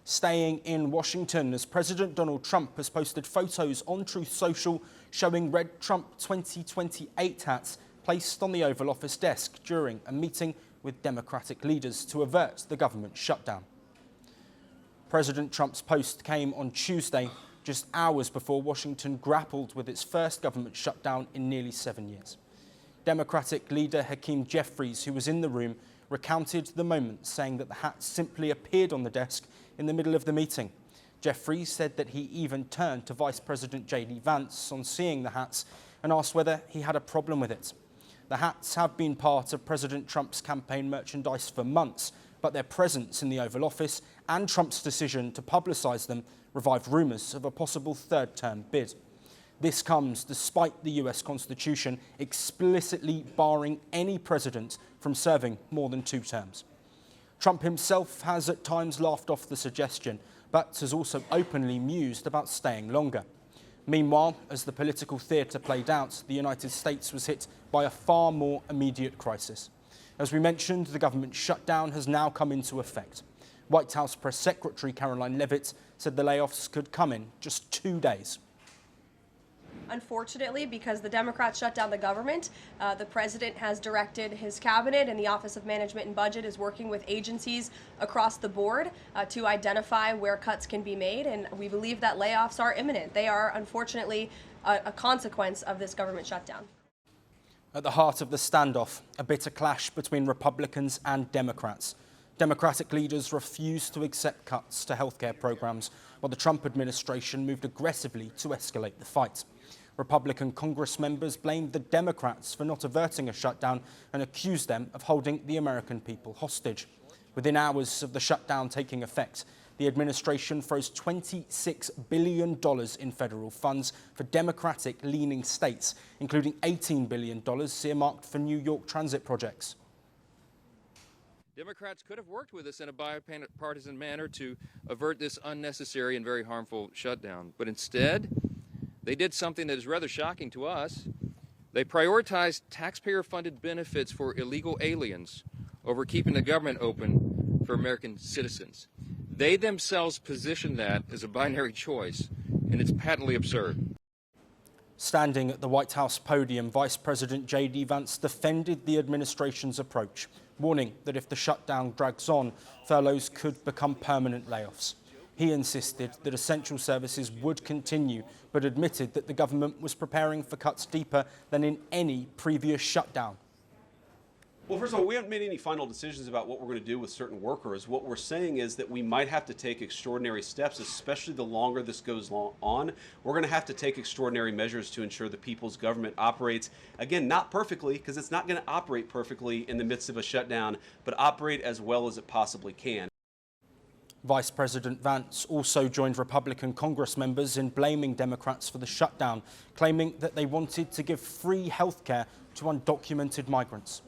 staying in Washington as President Donald Trump has posted photos on Truth Social showing red Trump 2028 hats placed on the Oval Office desk during a meeting with Democratic leaders to avert the government shutdown. President Trump's post came on Tuesday, just hours before Washington grappled with its first government shutdown in nearly 7 years. Democratic leader Hakeem Jeffries, who was in the room, recounted the moment, saying that the hats simply appeared on the desk in the middle of the meeting. Jeffries said that he even turned to Vice President Vance on seeing the hats and asked whether he had a problem with it. The hats have been part of President Trump's campaign merchandise for months, but their presence in the Oval Office and Trump's decision to publicise them revived rumours of a possible third-term bid. This comes despite the US Constitution explicitly barring any president from serving more than 2 terms. Trump himself has at times laughed off the suggestion, but has also openly mused about staying longer. Meanwhile, as the political theatre played out, the United States was hit by a far more immediate crisis. As we mentioned, the government shutdown has now come into effect. White House Press Secretary Caroline Leavitt said the layoffs could come in just 2 days. Unfortunately, because the Democrats shut down the government, the president has directed his cabinet, and the Office of Management and Budget is working with agencies across the board to identify where cuts can be made, and we believe that layoffs are imminent. They are, unfortunately, a consequence of this government shutdown. At the heart of the standoff, a bitter clash between Republicans and Democrats. Democratic leaders refused to accept cuts to healthcare programs, while the Trump administration moved aggressively to escalate the fight. Republican Congress members blamed the Democrats for not averting a shutdown and accused them of holding the American people hostage. Within hours of the shutdown taking effect, the administration froze $26 billion in federal funds for Democratic-leaning states, including $18 billion earmarked for New York transit projects. Democrats could have worked with us in a bipartisan manner to avert this unnecessary and very harmful shutdown, but instead, they did something that is rather shocking to us. They prioritized taxpayer-funded benefits for illegal aliens over keeping the government open for American citizens. They themselves positioned that as a binary choice, and it's patently absurd. Standing at the White House podium, Vice President J.D. Vance defended the administration's approach, warning that if the shutdown drags on, furloughs could become permanent layoffs. He insisted that essential services would continue, but admitted that the government was preparing for cuts deeper than in any previous shutdown. Well, first of all, we haven't made any final decisions about what we're going to do with certain workers. What we're saying is that we might have to take extraordinary steps, especially the longer this goes on. We're going to have to take extraordinary measures to ensure the people's government operates, again, not perfectly, because it's not going to operate perfectly in the midst of a shutdown, but operate as well as it possibly can. Vice President Vance also joined Republican Congress members in blaming Democrats for the shutdown, claiming that they wanted to give free health care to undocumented migrants.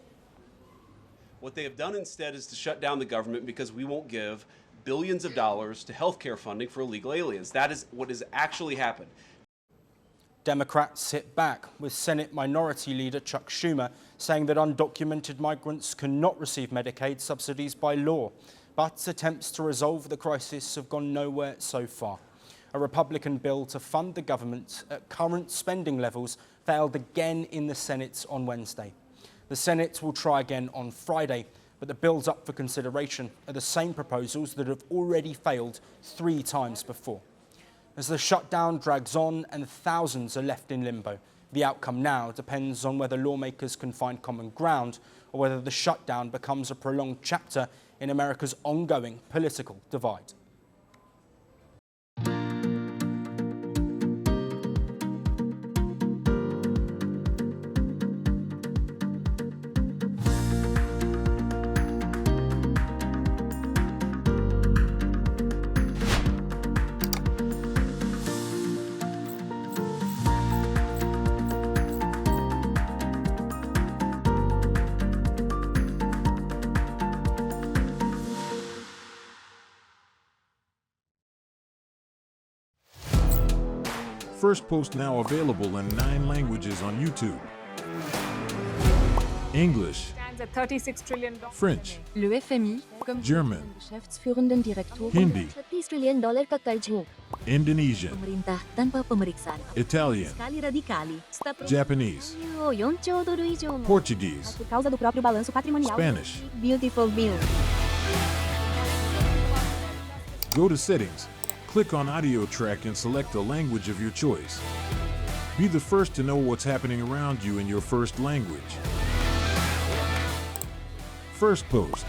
What they have done instead is to shut down the government because we won't give billions of dollars to health care funding for illegal aliens. That is what has actually happened. Democrats hit back, with Senate Minority Leader Chuck Schumer saying that undocumented migrants cannot receive Medicaid subsidies by law. But attempts to resolve the crisis have gone nowhere so far. A Republican bill to fund the government at current spending levels failed again in the Senate on Wednesday. The Senate will try again on Friday, but the bills up for consideration are the same proposals that have already failed 3 times before. As the shutdown drags on and thousands are left in limbo, the outcome now depends on whether lawmakers can find common ground or whether the shutdown becomes a prolonged chapter in America's ongoing political divide. Firstpost now available in 9 languages on YouTube. English, $36 trillion. French, Le FMI, comme German, Geschäftsführenden Direktor Hindi, $30 trillion ka karjo. Indonesian, Pemerintah tanpa pemeriksaan. Italian, Sekali radikali. Japanese, Oh, 4 兆ドル以上も。 Portuguese, Por causa do próprio balanço patrimonial. Spanish. Beautiful bill. Go to Settings, click on Audio Track and select the language of your choice. Be the first to know what's happening around you in your first language. Firstpost.